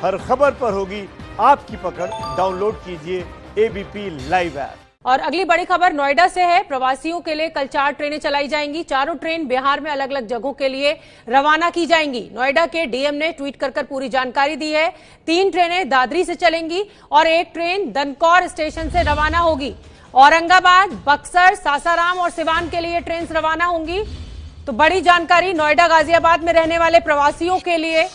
हर खबर पर होगी आपकी पकड़। डाउनलोड कीजिए एबीपी लाइव ऐप। और अगली बड़ी खबर नोएडा से है। प्रवासियों के लिए कल 4 ट्रेनें चलाई जाएंगी। चारों ट्रेन बिहार में अलग अलग जगहों के लिए रवाना की जाएंगी। नोएडा के डीएम ने ट्वीट कर पूरी जानकारी दी है। 3 ट्रेनें दादरी से चलेंगी और 1 ट्रेन दनकौर स्टेशन से रवाना होगी। औरंगाबाद, बक्सर, सासाराम और सिवान के लिए ट्रेन रवाना होंगी। तो बड़ी जानकारी नोएडा गाजियाबाद में रहने वाले प्रवासियों के लिए।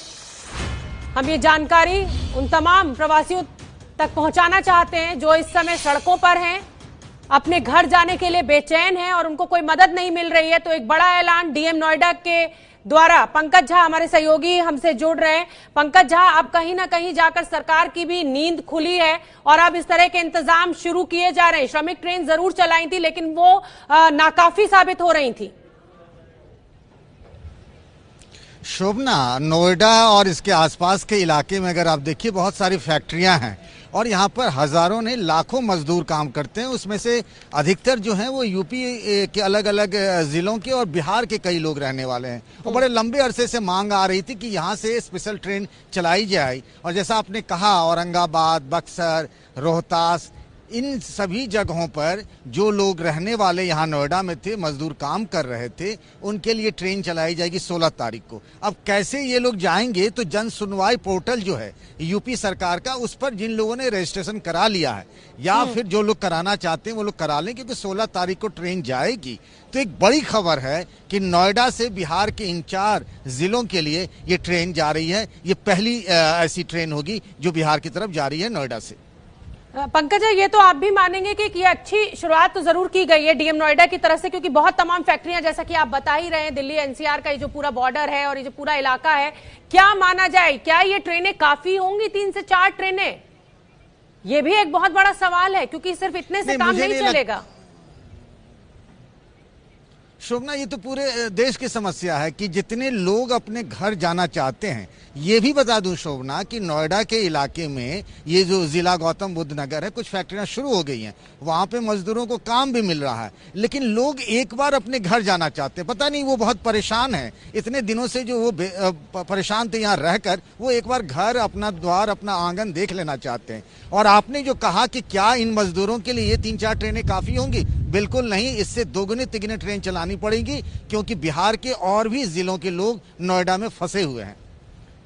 हम ये जानकारी उन तमाम प्रवासियों तक पहुंचाना चाहते हैं जो इस समय सड़कों पर हैं, अपने घर जाने के लिए बेचैन हैं और उनको कोई मदद नहीं मिल रही है। तो एक बड़ा ऐलान डीएम नोएडा के द्वारा। पंकज झा हमारे सहयोगी हमसे जुड़ रहे हैं। पंकज झा, अब कहीं ना कहीं जाकर सरकार की भी नींद खुली है और अब इस तरह के इंतजाम शुरू किए जा रहे हैं। श्रमिक ट्रेन जरूर चलाई थी लेकिन वो नाकाफी साबित हो रही थी। शोभना, नोएडा और इसके आसपास के इलाके में अगर आप देखिए बहुत सारी फैक्ट्रियां हैं और यहाँ पर हजारों नहीं लाखों मजदूर काम करते हैं। उसमें से अधिकतर जो हैं वो यूपी के अलग अलग जिलों के और बिहार के कई लोग रहने वाले हैं। और बड़े लंबे अरसे से मांग आ रही थी कि यहाँ से स्पेशल ट्रेन चलाई जाए। और जैसा आपने कहा, औरंगाबाद, बक्सर, रोहतास, इन सभी जगहों पर जो लोग रहने वाले यहाँ नोएडा में थे, मजदूर काम कर रहे थे, उनके लिए ट्रेन चलाई जाएगी 16 तारीख को। अब कैसे ये लोग जाएंगे? तो जन सुनवाई पोर्टल जो है यूपी सरकार का, उस पर जिन लोगों ने रजिस्ट्रेशन करा लिया है या फिर जो लोग कराना चाहते हैं वो लोग करा लें, क्योंकि 16 तारीख को ट्रेन जाएगी। तो एक बड़ी खबर है कि नोएडा से बिहार के इन 4 जिलों के लिए ये ट्रेन जा रही है। ये पहली ऐसी ट्रेन होगी जो बिहार की तरफ जा रही है नोएडा से। पंकज, ये तो आप भी मानेंगे कि ये अच्छी शुरुआत तो जरूर की गई है डीएम नोएडा की तरफ से, क्योंकि बहुत तमाम फैक्ट्रियां, जैसा कि आप बता ही रहे हैं, दिल्ली एनसीआर का ये जो पूरा बॉर्डर है और ये जो पूरा इलाका है, क्या माना जाए, क्या ये ट्रेनें काफी होंगी? 3 से 4 ट्रेनें, ये भी एक बहुत बड़ा सवाल है, क्योंकि सिर्फ इतने से काम नहीं चलेगा। शोभना, ये तो पूरे देश की समस्या है कि जितने लोग अपने घर जाना चाहते हैं। ये भी बता दूं शोभना कि नोएडा के इलाके में ये जो जिला गौतम बुद्ध नगर है, कुछ फैक्ट्रियां शुरू हो गई हैं। वहां पे मजदूरों को काम भी मिल रहा है, लेकिन लोग एक बार अपने घर जाना चाहते हैं। पता नहीं वो बहुत परेशान है, इतने दिनों से जो वो परेशान थे यहाँ रहकर, वो एक बार घर, अपना द्वार, अपना आंगन देख लेना चाहते हैं। और आपने जो कहा कि क्या इन मजदूरों के लिए ये 3-4 ट्रेनें काफी होंगी, बिल्कुल नहीं। इससे दोगुनी तिगुनी ट्रेन चलानी पड़ेगी, क्योंकि बिहार के और भी जिलों के लोग नोएडा में फंसे हुए हैं।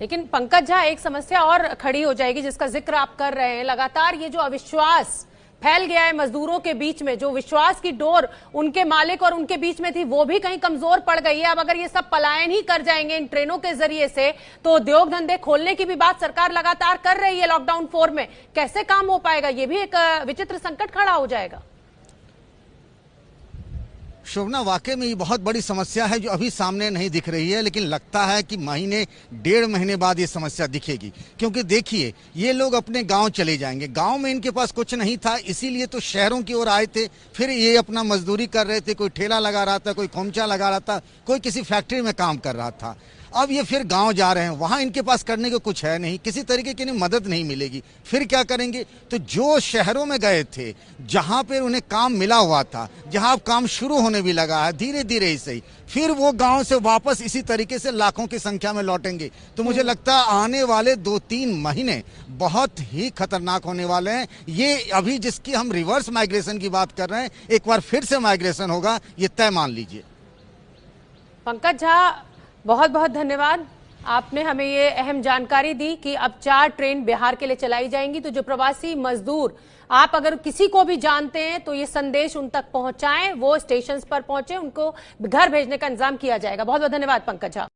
लेकिन पंकज झा, एक समस्या और खड़ी हो जाएगी जिसका जिक्र आप कर रहे हैं। लगातार ये जो अविश्वास फैल गया है मजदूरों के बीच में, जो विश्वास की डोर उनके मालिक और उनके बीच में थी, वो भी कहीं कमजोर पड़ गई है। अब अगर ये सब पलायन ही कर जाएंगे इन ट्रेनों के जरिए से, तो उद्योग धंधे खोलने की भी बात सरकार लगातार कर रही है लॉकडाउन 4 में। कैसे काम हो पाएगा? ये भी एक विचित्र संकट खड़ा हो जाएगा। शोभना, वाकई में ये बहुत बड़ी समस्या है जो अभी सामने नहीं दिख रही है, लेकिन लगता है कि महीने 1.5 महीने बाद ये समस्या दिखेगी। क्योंकि देखिए, ये लोग अपने गांव चले जाएंगे, गांव में इनके पास कुछ नहीं था, इसीलिए तो शहरों की ओर आए थे। फिर ये अपना मजदूरी कर रहे थे, कोई ठेला लगा रहा था, कोई खोमचा लगा रहा था, कोई किसी फैक्ट्री में काम कर रहा था। अब ये फिर गांव जा रहे हैं, वहां इनके पास करने को कुछ है नहीं, किसी तरीके की मदद नहीं मिलेगी। फिर क्या करेंगे? तो जो शहरों में गए थे, जहां पर उन्हें काम मिला हुआ था, जहां अब काम शुरू होने भी लगा है धीरे धीरे ही सही, फिर वो गांव से वापस इसी तरीके से लाखों की संख्या में लौटेंगे। तो मुझे लगता है आने वाले 2-3 महीने बहुत ही खतरनाक होने वाले हैं। ये अभी जिसकी हम रिवर्स माइग्रेशन की बात कर रहे हैं, एक बार फिर से माइग्रेशन होगा, ये तय मान लीजिए। पंकज झा, बहुत बहुत धन्यवाद। आपने हमें ये अहम जानकारी दी कि अब 4 ट्रेन बिहार के लिए चलाई जाएंगी। तो जो प्रवासी मजदूर, आप अगर किसी को भी जानते हैं तो ये संदेश उन तक पहुंचाएं, वो स्टेशन पर पहुंचे, उनको घर भेजने का इंतजाम किया जाएगा। बहुत बहुत धन्यवाद पंकज झा।